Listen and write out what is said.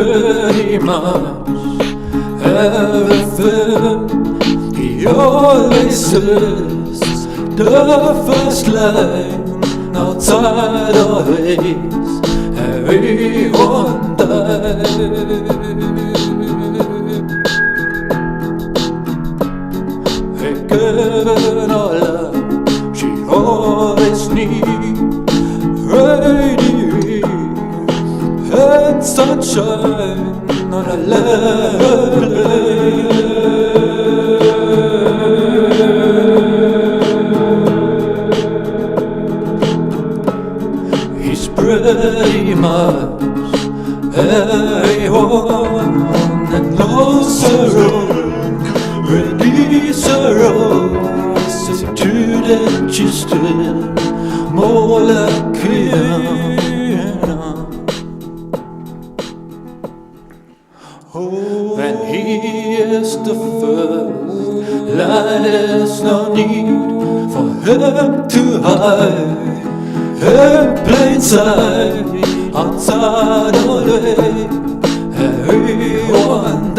pretty much everything. He always says the first line outside of his, everyone dies. They given all up, she always needs radiate and sunshine on a level plane. He's pretty much everyone that knows her own, release her own. Says to that she's still more like him. When he is the first line, there's no need for him to hide in plain sight. Outside of the way, everyone